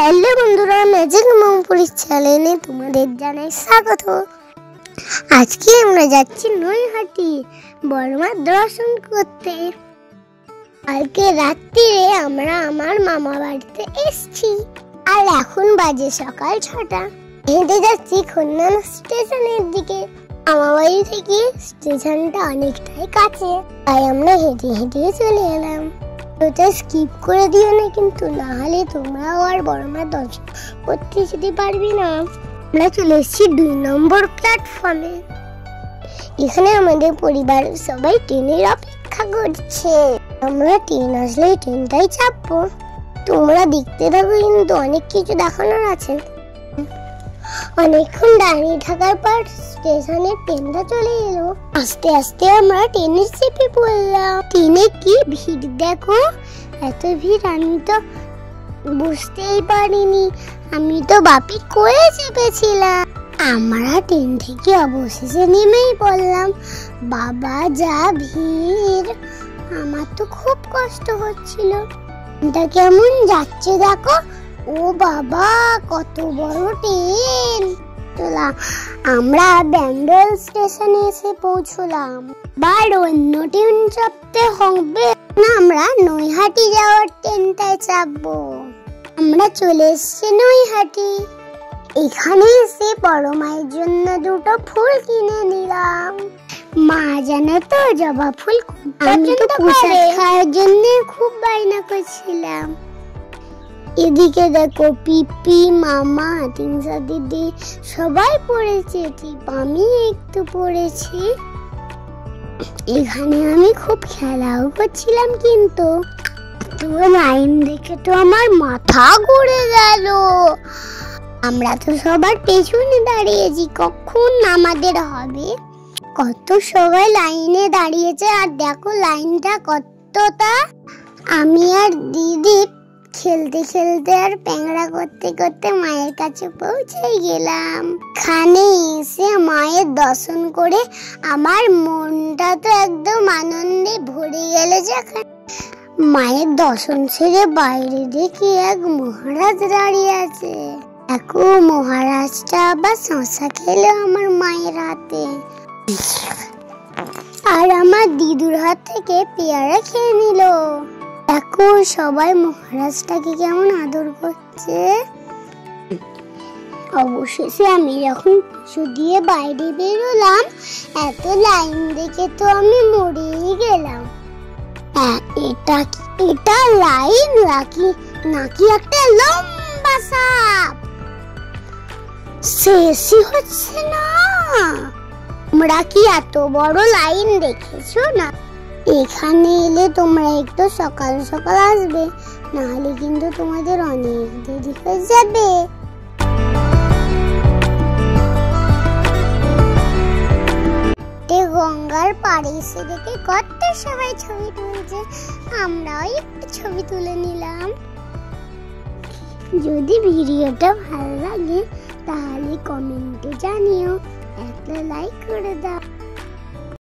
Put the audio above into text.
Hello বন্ধুরা, magic মমপুরি চ্যানেলে তোমাদের জানাই স্বাগত। আজকে আমরা যাচ্ছি নৈহাটি বড়মার দর্শন করতে। কালকে রাত্রিরে আমরা আমার মামা বাড়িতে এসেছি আর এখন বাজে সকাল 6টা। হেঁটে যাচ্ছি খুলনা স্টেশনের দিকে। মামা বাড়ি থেকে স্টেশনটা অনেকটাই কাছে, তাই আমরা হেঁটে হেঁটে চলে এলাম। ওটা স্কিপ করে দিও না কিন্তু, না হলে তোমরাও আর বড়মার দর্শন করতে যেতে পারবে না। আমরা চলে এসেছি 2 নম্বর প্ল্যাটফর্মে। এখানে আমাদের পরিবারের সবাই ট্রেনের অপেক্ষা করছে। আমরা ট্রেন আসলে ট্রেনটাই চাপবো। তোমরা দেখতে থাকো, কিন্তু অনেক কিছু দেখানোর আছে। অনেকক্ষণ দাঁড়িয়ে থাকার পর স্টেশনে ট্রেনটা চলে এলো। আস্তে আস্তে আমরা ট্রেনে চেপে পড়লাম। ট্রেনে কি ভিড় দেখো, এত ভিড় আমি তো বুঝতেই পারিনি। আমি তো বাপি করে চেপেছিলাম। আমরা ট্রেন থেকে অবশেষে নেমেই পড়লাম। বাবা যা ভিড়, আমার তো খুব কষ্ট হচ্ছিল। এটা কেমন যাচ্ছে দেখো, ও বাবা কত বড় ট্রেন। আমরা ব্যান্ডেল স্টেশনে এসে পৌঁছলাম। বার অন্য ট্রেন চাপতে হবে না, আমরা নৈহাটি যাওয়ার ট্রেনটায় চাপবো। আমরা চলে এসেছি নৈহাটি। এখানে এসে বড় মায়ের জন্য 2টো ফুল কিনে নিলাম। মা জানো তো জবা ফুল আমি তো প্রসাদ খাওয়ার জন্য খুব বায়না করছিলাম। এদিকে দেখো পিপি, মামা, তিনসা দিদি সবাই পড়েছে, আমি একটু পড়েছি। এখানে আমি খুব খেলাও করছিলাম, কিন্তু লাইন দেখে তো আমার মাথা ঘুরে গেল। আমরা তো সবার পেছনে দাঁড়িয়েছি, কখন আমাদের হবে। কত সবাই লাইনে দাঁড়িয়েছে, আর দেখো লাইনটা কতটা। আমি আর দিদি খেলতে খেলতে আর প্যাংরা করতে করতে মায়ের কাছে পৌঁছে গেলাম। এখানে এসে মায়ের দর্শন করে আমার মনটা তো একদম আনন্দে ভরে গেল। যখন মায়ের দর্শন সেরে বাইরে দেখি এক মহারাজ দাঁড়িয়ে আছে। দেখো মহারাজটা আবার শশা খেলো আমার মায়ের হাতে, আর আমার দিদুর হাত থেকে পেয়ারা খেয়ে নিল। দেখো সবাই মহারাজটাকে কেমন আদর করছে। অবশেষে আমি যখন পুজো দিয়ে বাইরে বেরোলাম, এত লাইন দেখে তো আমি মরেই গেলাম। এটা লাইন নাকি একটা লম্বা সাপ? শেষই হচ্ছে না। তোমরা কি এত বড় লাইন দেখেছো না? এখানে এলে তোমরা একটু সকাল সকাল আসবে, নাহলে কিন্তু তোমাদের অনেক দেরি হয়ে যাবে। গঙ্গার পাড়ে এসে দেখে কত সবাই ছবি তুলছে, আমরাও একটু ছবি তুলে নিলাম। যদি ভিডিওটা ভালো লাগে তাহলে কমেন্টে জানিও, একটা লাইক করে দাও।